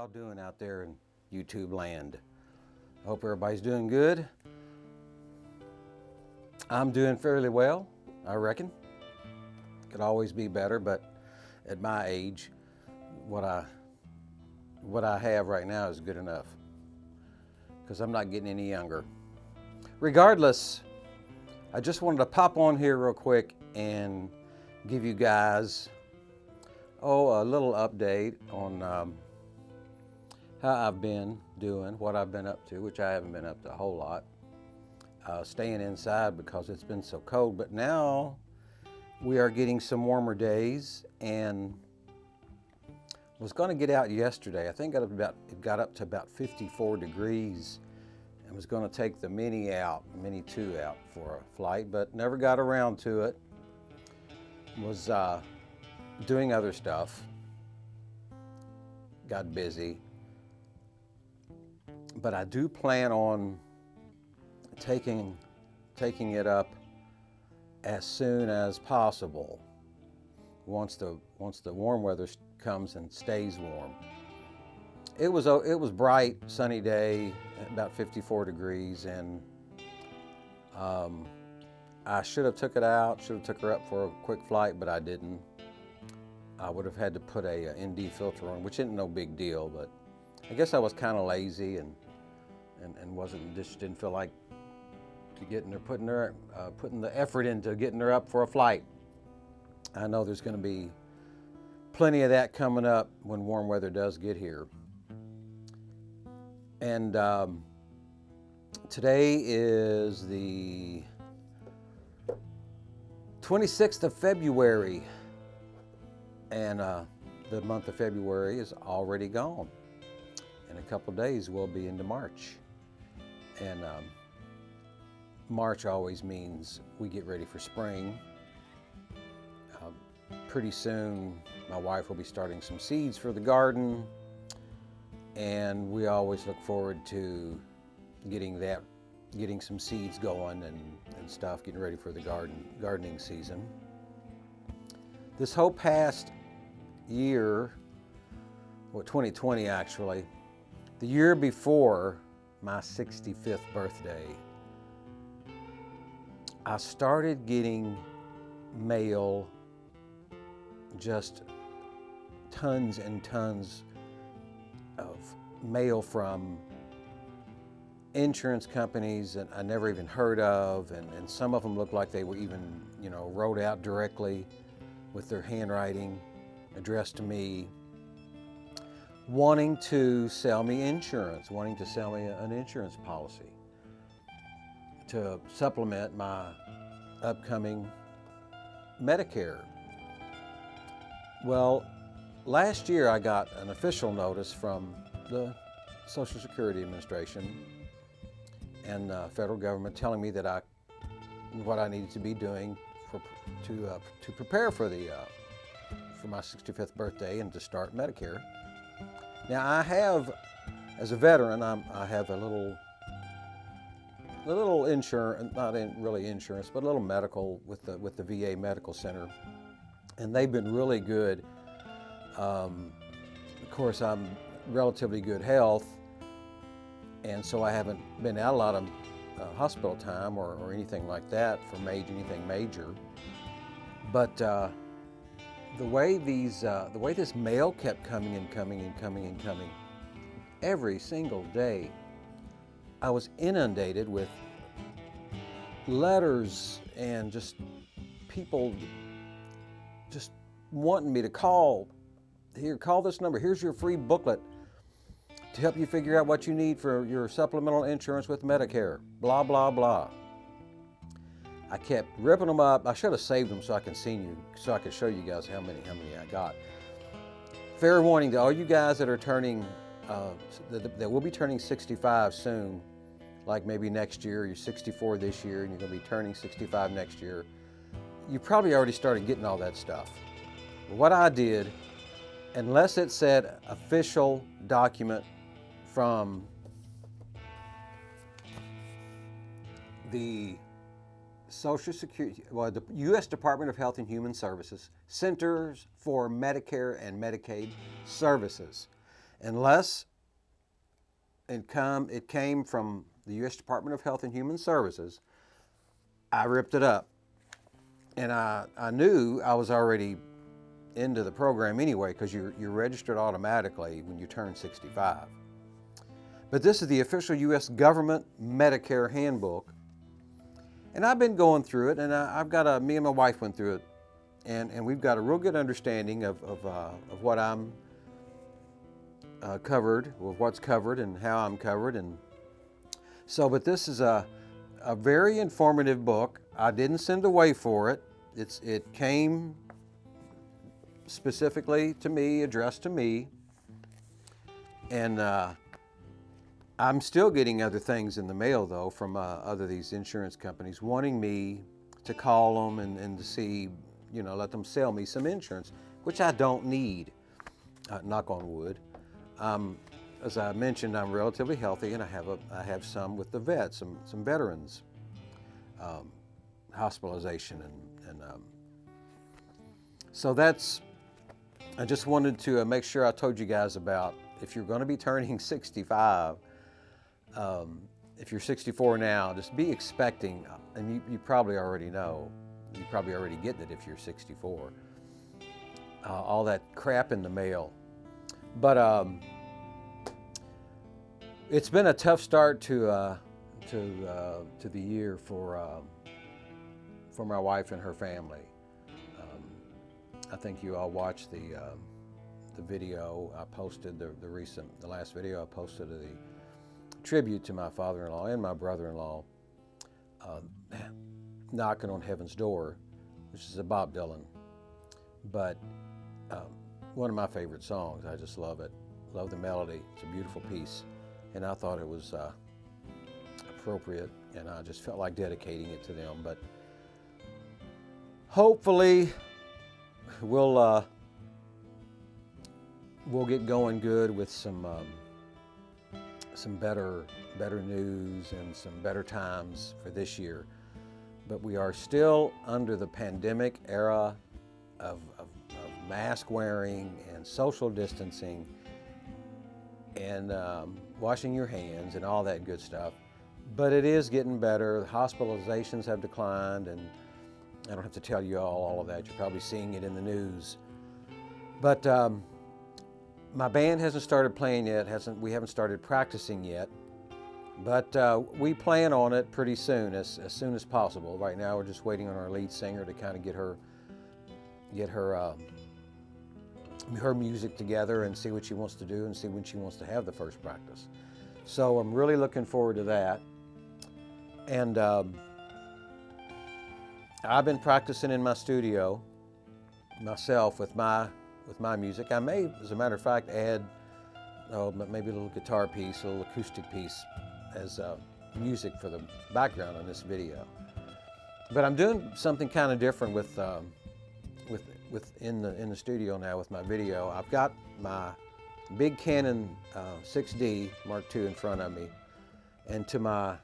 y'all doing out there in YouTube land? I hope everybody's doing good. I'm doing fairly well, I reckon. Could always be better, but at my age, what I have right now is good enough, because I'm not getting any younger. Regardless, I just wanted to pop on here real quick and give you guys a little update on how I've been doing, what I've been up to, which I haven't been up to a whole lot. Staying inside because it's been so cold, but now we are getting some warmer days, and was going to get out yesterday. I think it got up to about 54 degrees, and was going to take the Mini 2 out for a flight, but never got around to it. Was doing other stuff, got busy, but I do plan on taking it up as soon as possible once the warm weather comes and stays warm. It was bright, sunny day, about 54 degrees, and I should have took her up for a quick flight, but I didn't. I would have had to put a ND filter on, which isn't no big deal, but I guess I was kind of lazy and didn't feel like putting the effort into getting her up for a flight. I know there's going to be plenty of that coming up when warm weather does get here. And today is the 26th of February, and the month of February is already gone. In a couple of days, we'll be into March. And March always means we get ready for spring. Pretty soon, my wife will be starting some seeds for the garden, and we always look forward to getting some seeds going and stuff, getting ready for the gardening season. This whole past year, 2020 actually, the year before my 65th birthday, I started getting mail, just tons and tons of mail from insurance companies that I never even heard of, and some of them looked like they were even, wrote out directly with their handwriting, addressed to me, wanting to sell me insurance, wanting to sell me an insurance policy to supplement my upcoming Medicare. Well, last year I got an official notice from the Social Security Administration and the federal government telling me that what I needed to be doing to prepare for my 65th birthday and to start Medicare. Now I have, as a veteran, I have a little insurance, not really insurance, but a little medical with the VA Medical Center, and they've been really good. Of course, I'm relatively good health, and so I haven't been out a lot of hospital time or anything like that for anything major. But the way this mail kept coming and coming every single day, I was inundated with letters and just people just wanting me to call this number. Here's your free booklet to help you figure out what you need for your supplemental insurance with Medicare, blah, blah, blah. I kept ripping them up. I should have saved them so I could show you guys how many I got. Fair warning to all you guys that are turning, that will be turning 65 soon, like maybe next year. You're 64 this year and you're going to be turning 65 next year. You probably already started getting all that stuff. What I did, unless it said official document from the Social Security, the U.S. Department of Health and Human Services, Centers for Medicare and Medicaid Services. unless it came from the U.S. Department of Health and Human Services. I ripped it up, and I knew I was already into the program anyway, because you're registered automatically when you turn 65. But this is the official U.S. government Medicare handbook, and I've been going through it, and me and my wife went through it, and we've got a real good understanding of what I'm covered, or what's covered, and how I'm covered, and so. But this is a very informative book. I didn't send away for it. It came specifically to me, addressed to me, and I'm still getting other things in the mail though from these insurance companies wanting me to call them and to see, let them sell me some insurance, which I don't need, knock on wood. As I mentioned, I'm relatively healthy, and I have some with the vets, some veterans, hospitalization, and so that's. I just wanted to make sure I told you guys about, if you're going to be turning 65, if you're 64 now, just be expecting, and you probably already know, you probably already get it if you're 64, all that crap in the mail. But it's been a tough start to the year for my wife and her family. I think you all watched the video I posted, the last video I posted of the tribute to my father-in-law and my brother-in-law, Knocking on Heaven's Door, which is a Bob Dylan, but one of my favorite songs. I just love it. Love the melody. It's a beautiful piece, and I thought it was appropriate, and I just felt like dedicating it to them. But hopefully we'll get going good with some better news and some better times for this year. But we are still under the pandemic era of mask wearing and social distancing and washing your hands and all that good stuff. But it is getting better. The hospitalizations have declined, and I don't have to tell you all of that. You're probably seeing it in the news. But my band hasn't started playing yet. We haven't started practicing yet. But we plan on it pretty soon, as soon as possible. Right now, we're just waiting on our lead singer to kind of get her music together and see what she wants to do and see when she wants to have the first practice. So I'm really looking forward to that. And I've been practicing in my studio myself with my music. I may, as a matter of fact, add maybe a little guitar piece, a little acoustic piece as music for the background on this video. But I'm doing something kind of different in the studio now with my video. I've got my big Canon 6D Mark II in front of me, and to my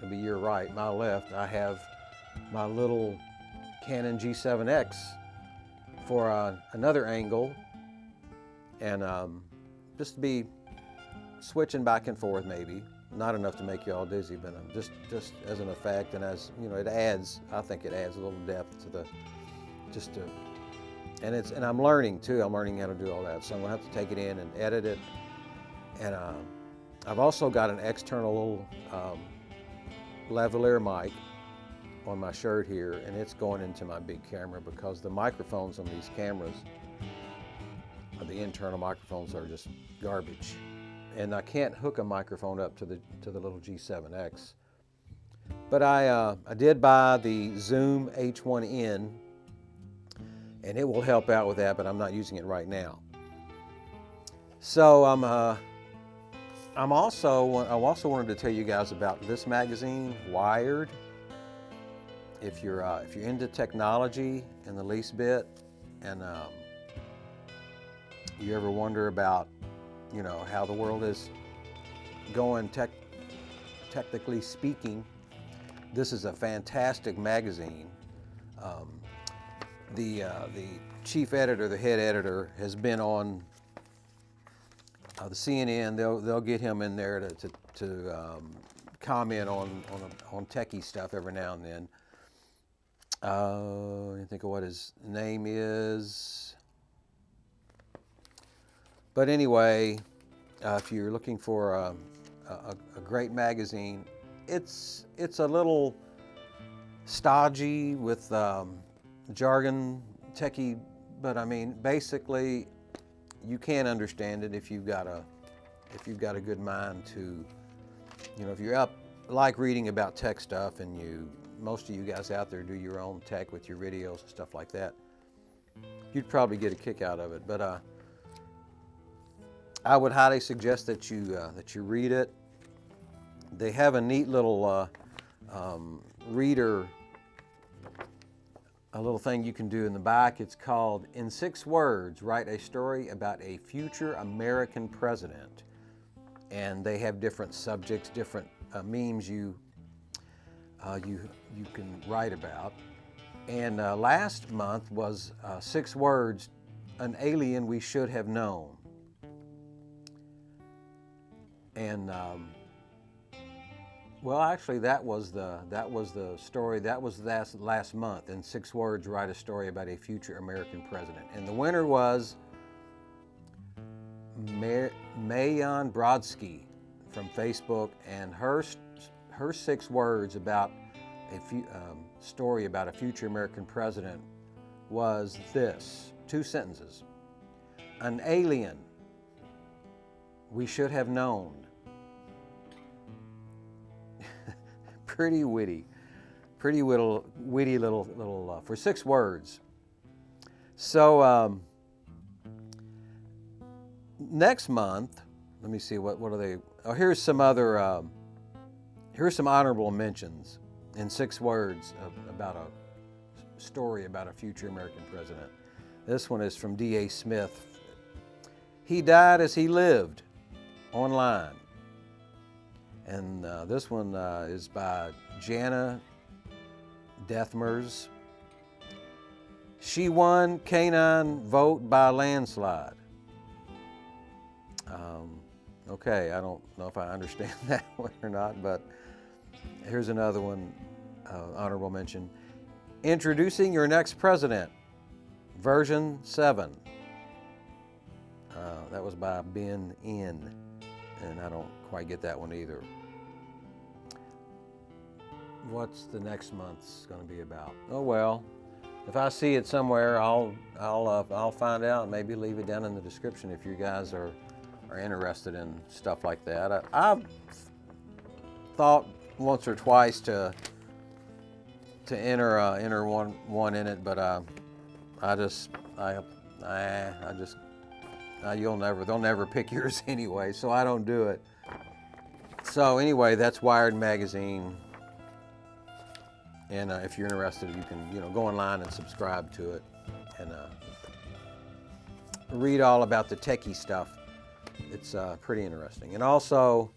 right, my left, I have my little Canon G7X for another angle, and just to be switching back and forth, maybe not enough to make you all dizzy, but just as an effect, and as it adds. I think it adds a little depth to and I'm learning too. I'm learning how to do all that, so I'm gonna have to take it in and edit it. And I've also got an external little lavalier mic on my shirt here, and it's going into my big camera because the microphones on these cameras, the internal microphones, are just garbage, and I can't hook a microphone up to the little G7X. But I did buy the Zoom H1N, and it will help out with that, but I'm not using it right now. So I also wanted to tell you guys about this magazine, Wired. If you're into technology in the least bit, and you ever wonder about how the world is going technically speaking, this is a fantastic magazine. The chief editor, the head editor, has been on the CNN, they'll get him in there to comment on techie stuff every now and then. I think of what his name is. But anyway, if you're looking for a great magazine, it's a little stodgy with jargon, techie, but I mean, basically, you can understand it if you've got a good mind to, if you're up like reading about tech stuff, and most of you guys out there do your own tech with your videos and stuff like that, you'd probably get a kick out of it. But I would highly suggest that you read it. They have a neat little reader, a little thing you can do in the back. It's called "In 6 Words, Write a Story About a Future American President," and they have different subjects, different memes you can write about. And last month was 6 words, "An alien we should have known." And well, actually, that was the story. That was last month. In 6 words, write a story about a future American president. And the winner was Mayan Brodsky from Facebook, and her 6 words about a story about a future American president was this: 2 sentences. An alien we should have known. Pretty witty little for 6 words. So next month, let me see what are they. Oh, here's some other. Here's some honorable mentions in 6 words about a story about a future American president. This one is from D.A. Smith. He died as he lived, online. And this one is by Jana Dethmers. She won canine vote by landslide. Okay, I don't know if I understand that one or not, but here's another one, honorable mention. Introducing your next president, version 7. That was by Ben N, and I don't quite get that one either. What's the next month's going to be about? Oh well, if I see it somewhere, I'll find out and maybe leave it down in the description if you guys are interested in stuff like that. I've thought once or twice to enter one in it, but they'll never pick yours anyway, so I don't do it. So anyway, that's Wired Magazine. And if you're interested, you can go online and subscribe to it and read all about the techie stuff. It's pretty interesting. And also,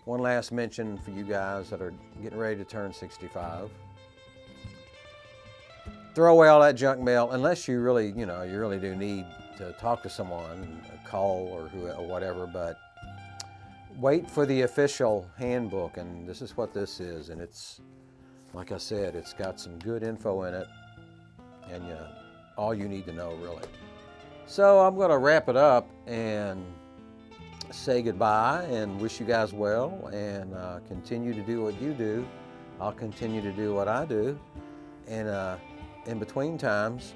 one last mention for you guys that are getting ready to turn 65. Throw away all that junk mail, unless you really, you really do need to talk to someone, call or whatever. But wait for the official handbook, and this is what this is. And it's, like I said, it's got some good info in it, and all you need to know, really. So I'm going to wrap it up and say goodbye and wish you guys well, and continue to do what you do. I'll continue to do what I do. And in between times,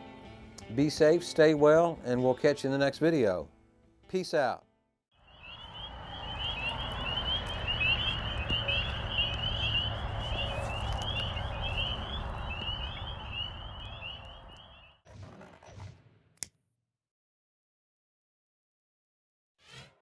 be safe, stay well, and we'll catch you in the next video. Peace out.